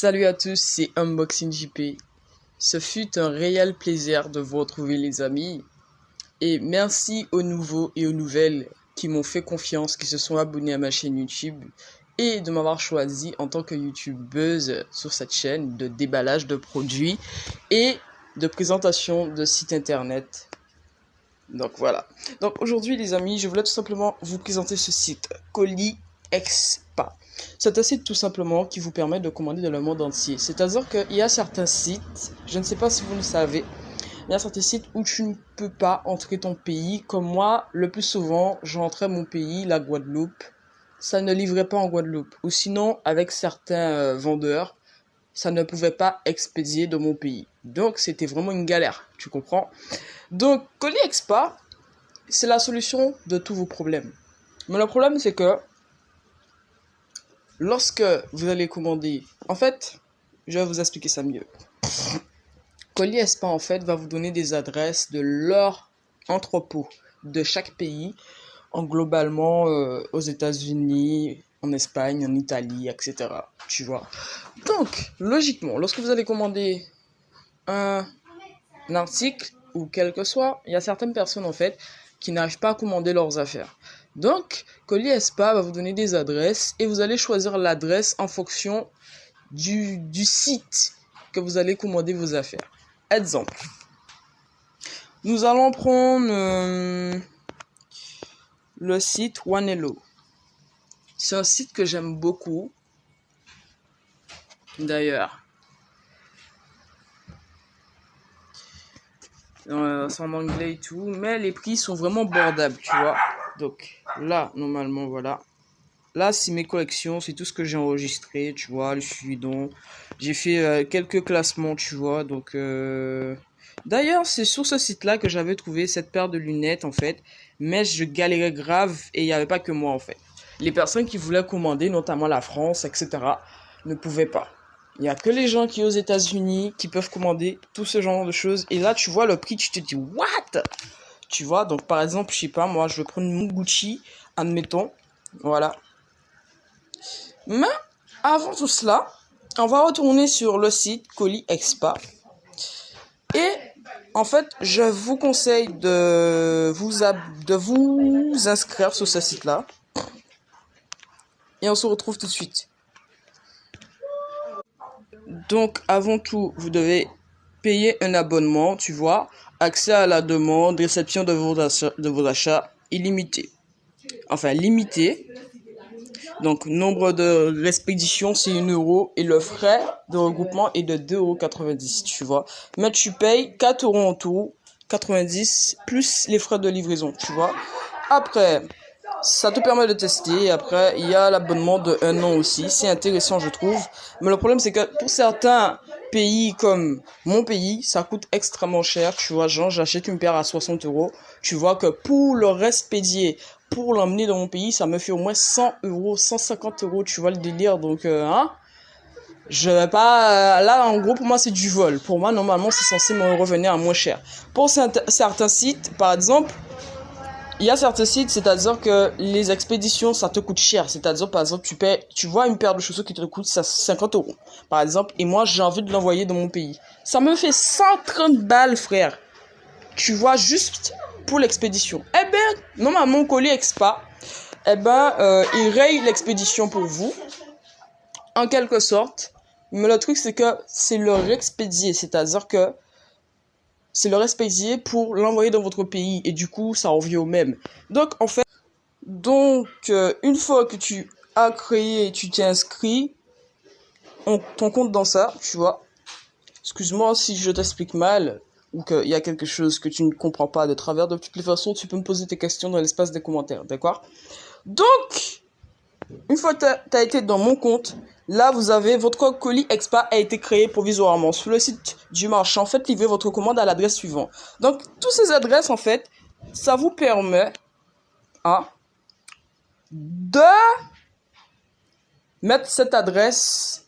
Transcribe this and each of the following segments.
Salut à tous, c'est Unboxing JP. Ce fut un réel plaisir de vous retrouver les amis. Et merci aux nouveaux et aux nouvelles qui m'ont fait confiance, qui se sont abonnés à ma chaîne YouTube et de m'avoir choisi en tant que youtubeuse sur cette chaîne de déballage de produits et de présentation de sites internet. Donc voilà. Donc aujourd'hui les amis, je voulais tout simplement vous présenter ce site Colis Expa. C'est un site tout simplement qui vous permet de commander dans le monde entier. C'est-à-dire qu'il y a certains sites, je ne sais pas si vous le savez, il y a certains sites où tu ne peux pas entrer ton pays. Comme moi, le plus souvent, j'entrais mon pays, la Guadeloupe. Ça ne livrait pas en Guadeloupe. Ou sinon, avec certains vendeurs, ça ne pouvait pas expédier de mon pays. Donc, c'était vraiment une galère, tu comprends? Donc, Colis Expa, c'est la solution de tous vos problèmes. Mais le problème, c'est que lorsque vous allez commander, en fait, je vais vous expliquer ça mieux. Colis Expa, en fait, va vous donner des adresses de leur entrepôt de chaque pays, en globalement aux États-Unis, en Espagne, en Italie, etc. Tu vois. Donc, logiquement, lorsque vous allez commander un article ou quel que soit, il y a certaines personnes, en fait, qui n'arrivent pas à commander leurs affaires. Donc, Colis Expa va vous donner des adresses et vous allez choisir l'adresse en fonction du site que vous allez commander vos affaires. Exemple. Nous allons prendre le site Wanelo. C'est un site que j'aime beaucoup. D'ailleurs. C'est en anglais et tout. Mais les prix sont vraiment abordables, tu vois. Donc là, normalement, voilà. Là, c'est mes collections, c'est tout ce que j'ai enregistré, tu vois, le suividon. J'ai fait quelques classements, tu vois, donc... D'ailleurs, c'est sur ce site-là que j'avais trouvé cette paire de lunettes, en fait. Mais je galérais grave et il n'y avait pas que moi, en fait. Les personnes qui voulaient commander, notamment la France, etc., ne pouvaient pas. Il n'y a que les gens qui aux États-Unis qui peuvent commander tout ce genre de choses. Et là, tu vois le prix, tu te dis, what? Tu vois, donc par exemple, je sais pas, moi, je vais prendre mon Gucci, admettons, voilà. Mais avant tout cela, on va retourner sur le site Colis Expa. Et en fait, je vous conseille de vous inscrire sur ce site-là. Et on se retrouve tout de suite. Donc, avant tout, vous devez payer un abonnement, tu vois. Accès à la demande, réception de vos achats illimité. Enfin, limité. Donc, nombre de expéditions, c'est 1 euro. Et le frais de regroupement est de 2,90 €, tu vois. Mais tu payes 4 € en tout, 90, plus les frais de livraison, tu vois. Après, ça te permet de tester. Après, il y a l'abonnement de 1 an aussi. C'est intéressant, je trouve. Mais le problème, c'est que pour certains pays comme mon pays, ça coûte extrêmement cher. Tu vois, genre, j'achète une paire à 60 €. Tu vois que pour le expédier, pour l'emmener dans mon pays, ça me fait au moins 100 €, 150 €. Tu vois le délire. Donc, je vais pas... là, en gros, pour moi, c'est du vol. Pour moi, normalement, c'est censé me revenir à moins cher. Pour certains sites, par exemple, il y a certains sites, c'est-à-dire que les expéditions, ça te coûte cher. C'est-à-dire, par exemple, tu vois une paire de chaussures qui te coûte 50 €, par exemple, et moi, j'ai envie de l'envoyer dans mon pays. Ça me fait 130 balles, frère. Tu vois, juste pour l'expédition. Eh ben, normalement, Colis Expa, il raye l'expédition pour vous, en quelque sorte. Mais le truc, c'est que c'est leur expédier. C'est-à-dire que c'est leur expédier pour l'envoyer dans votre pays. Et du coup, ça revient au même. Donc, en fait, une fois que tu as créé, tu t'es inscrit, on t'en compte dans ça, tu vois. Excuse-moi si je t'explique mal ou qu'il y a quelque chose que tu ne comprends pas de travers. De toutes les façons, tu peux me poser tes questions dans l'espace des commentaires, d'accord? Donc, une fois que tu as été dans mon compte, là, vous avez votre Colis Expa a été créé provisoirement sur le site du marchand. Faites livrer votre commande à l'adresse suivante. Donc, toutes ces adresses, en fait, ça vous permet de mettre cette adresse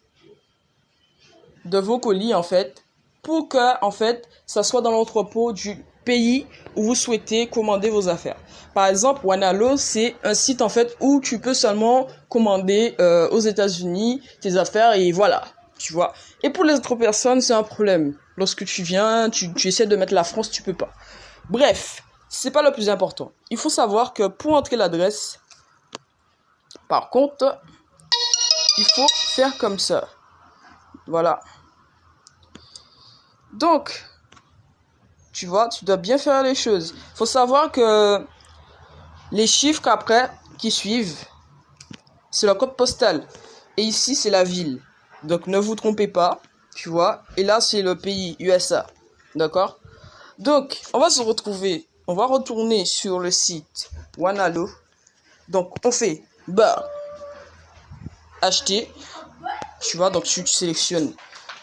de vos colis, en fait, pour que, en fait, ça soit dans l'entrepôt du pays où vous souhaitez commander vos affaires. Par exemple, Wanelo, c'est un site, en fait, où tu peux seulement commander aux États-Unis tes affaires et voilà. tu vois. Et pour les autres personnes, c'est un problème. Lorsque tu viens, tu essaies de mettre la France, tu peux pas. Bref, c'est pas le plus important. Il faut savoir que pour entrer l'adresse, par contre, il faut faire comme ça. Voilà. Donc, tu vois, tu dois bien faire les choses. Il faut savoir que les chiffres après, qui suivent, c'est le code postal. Et ici, c'est la ville. Donc, ne vous trompez pas, tu vois. Et là, c'est le pays, USA. D'accord? Donc, on va se retrouver. On va retourner sur le site Wanalo. Donc, on fait acheter. Tu vois, donc tu sélectionnes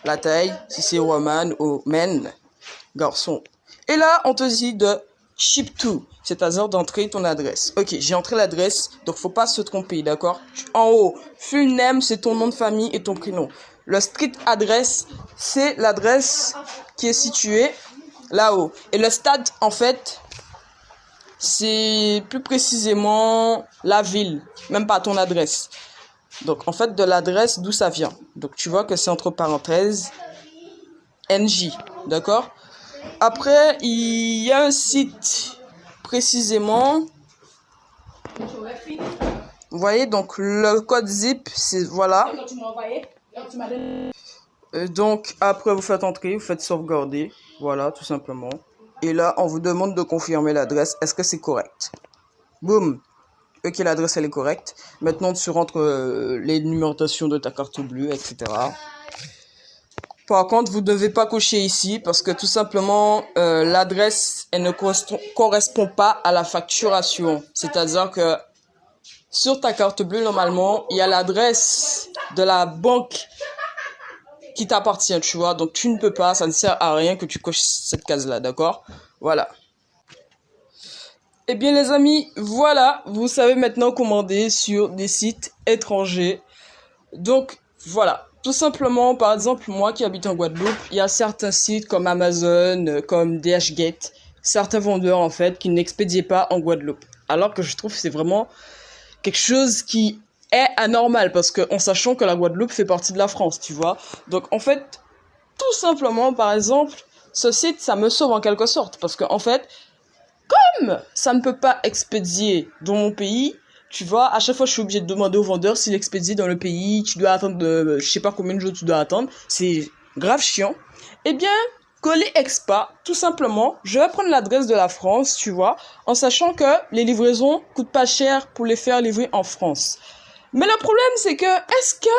la taille, si c'est woman ou men, garçon. Et là, on te dit de ship to, c'est-à-dire d'entrer ton adresse. Ok, j'ai entré l'adresse, donc faut pas se tromper, d'accord? En haut, full name, c'est ton nom de famille et ton prénom. Le street address, c'est l'adresse qui est située là-haut. Et le stade, en fait, c'est plus précisément la ville, même pas ton adresse. Donc, en fait, de l'adresse d'où ça vient. Donc, tu vois que c'est entre parenthèses NJ, d'accord? Après, il y a un site précisément. Vous voyez, donc le code zip, c'est voilà. Donc, après, vous faites entrer, vous faites sauvegarder. Voilà, tout simplement. Et là, on vous demande de confirmer l'adresse. Est-ce que c'est correct? Boum. Ok, l'adresse, elle est correcte. Maintenant, tu rentres les numérotations de ta carte bleue, etc. Par contre, vous ne devez pas cocher ici parce que tout simplement, l'adresse, elle ne correspond pas à la facturation. C'est-à-dire que sur ta carte bleue, normalement, il y a l'adresse de la banque qui t'appartient, tu vois. Donc, tu ne peux pas, ça ne sert à rien que tu coches cette case-là, d'accord? Voilà. Eh bien, les amis, voilà, vous savez maintenant commander sur des sites étrangers. Donc, voilà. Tout simplement, par exemple, moi qui habite en Guadeloupe, il y a certains sites comme Amazon, comme DHgate, certains vendeurs, en fait, qui n'expédient pas en Guadeloupe. Alors que je trouve que c'est vraiment quelque chose qui est anormal, parce que, en sachant que la Guadeloupe fait partie de la France, tu vois. Donc, en fait, tout simplement, par exemple, ce site, ça me sauve en quelque sorte, parce que, en fait, comme ça ne peut pas expédier dans mon pays, tu vois, à chaque fois, je suis obligé de demander au vendeur s'il expédie dans le pays. Tu dois attendre, je sais pas combien de jours tu dois attendre. C'est grave chiant. Eh bien, coller Expa, tout simplement, je vais prendre l'adresse de la France, tu vois, en sachant que les livraisons coûtent pas cher pour les faire livrer en France. Mais le problème, c'est que, est-ce que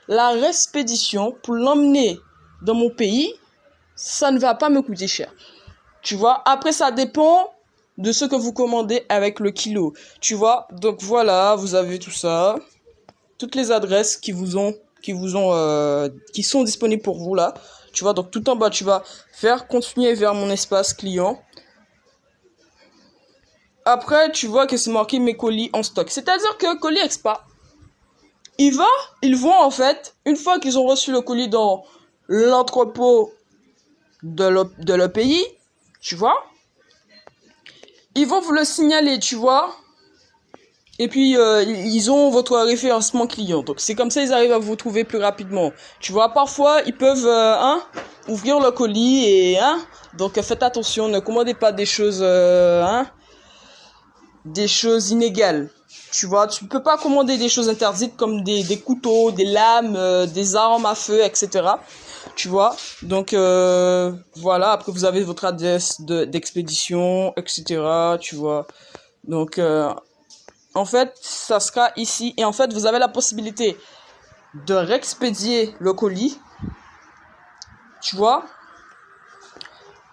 la expédition, pour l'emmener dans mon pays, ça ne va pas me coûter cher? Tu vois, après, ça dépend de ce que vous commandez avec le kilo. Tu vois, donc voilà, vous avez tout ça. Toutes les adresses qui sont disponibles pour vous là. Tu vois, donc tout en bas, tu vas faire continuer vers mon espace client. Après, tu vois que c'est marqué mes colis en stock. C'est-à-dire que Colis Expa, ils vont en fait, une fois qu'ils ont reçu le colis dans l'entrepôt de le pays, tu vois, ils vont vous le signaler, tu vois. Et puis, ils ont votre référencement client. Donc, c'est comme ça ils arrivent à vous trouver plus rapidement. Tu vois, parfois, ils peuvent ouvrir le colis et... donc, faites attention, ne commandez pas des choses... des choses inégales. Tu vois, tu peux pas commander des choses interdites comme des couteaux, des lames, des armes à feu, etc. Tu vois, donc voilà, après vous avez votre adresse d'expédition, etc. Tu vois, donc en fait, ça sera ici. Et en fait, vous avez la possibilité de réexpédier le colis. Tu vois?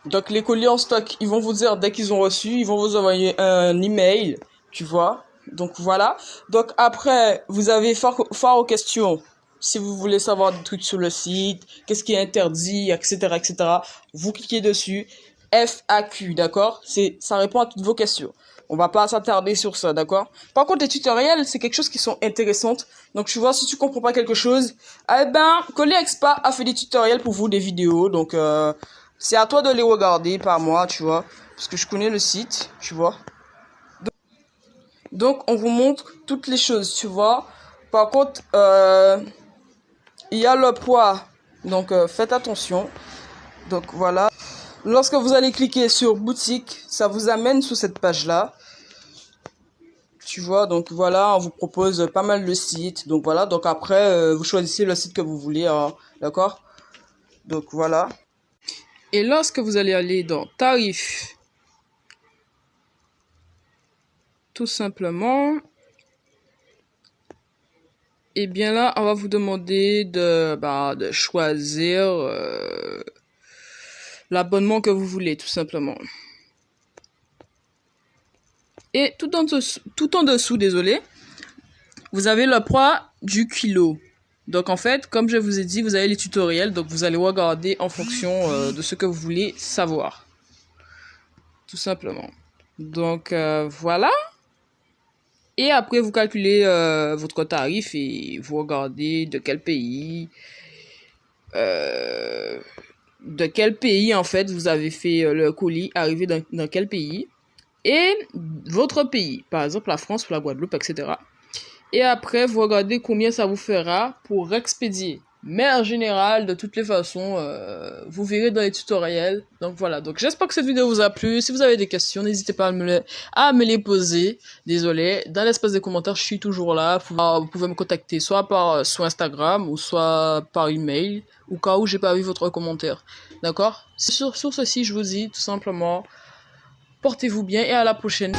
Donc, les colis en stock, ils vont vous dire dès qu'ils ont reçu, ils vont vous envoyer un email. Tu vois? Donc, voilà. Donc, après, vous avez fort aux questions. Si vous voulez savoir des trucs sur le site, qu'est-ce qui est interdit, etc., etc., vous cliquez dessus. FAQ, d'accord? Ça répond à toutes vos questions. On va pas s'attarder sur ça, d'accord? Par contre, les tutoriels, c'est quelque chose qui sont intéressantes. Donc, tu vois, si tu comprends pas quelque chose, eh ben, Colis Expa a fait des tutoriels pour vous, des vidéos. Donc, c'est à toi de les regarder, par moi, tu vois. Parce que je connais le site, tu vois. Donc, on vous montre toutes les choses, tu vois. Par contre, il y a le poids Donc faites attention. Donc voilà. Lorsque vous allez cliquer sur boutique, ça vous amène sur cette page-là. Tu vois, donc voilà, on vous propose pas mal de sites. Donc voilà, donc après, vous choisissez le site que vous voulez, hein, d'accord? Donc voilà. Et lorsque vous allez aller dans tarifs, tout simplement, et bien là, on va vous demander de choisir l'abonnement que vous voulez, tout simplement. Et tout en dessous, désolé, vous avez le poids du kilo. Donc en fait, comme je vous ai dit, vous avez les tutoriels, donc vous allez regarder en fonction de ce que vous voulez savoir. Tout simplement. Donc voilà. Et après, vous calculez votre tarif et vous regardez de quel pays en fait vous avez fait le colis, arrivé dans quel pays. Et votre pays, par exemple la France ou la Guadeloupe, etc. Et après, vous regardez combien ça vous fera pour expédier. Mais en général, de toutes les façons, vous verrez dans les tutoriels. Donc voilà, donc j'espère que cette vidéo vous a plu. Si vous avez des questions, n'hésitez pas à me les poser. Désolé, dans l'espace des commentaires, je suis toujours là. Vous pouvez me contacter soit sur Instagram ou soit par email, au cas où j'ai pas vu votre commentaire. D'accord? Sur ceci, je vous dis tout simplement, portez-vous bien et à la prochaine.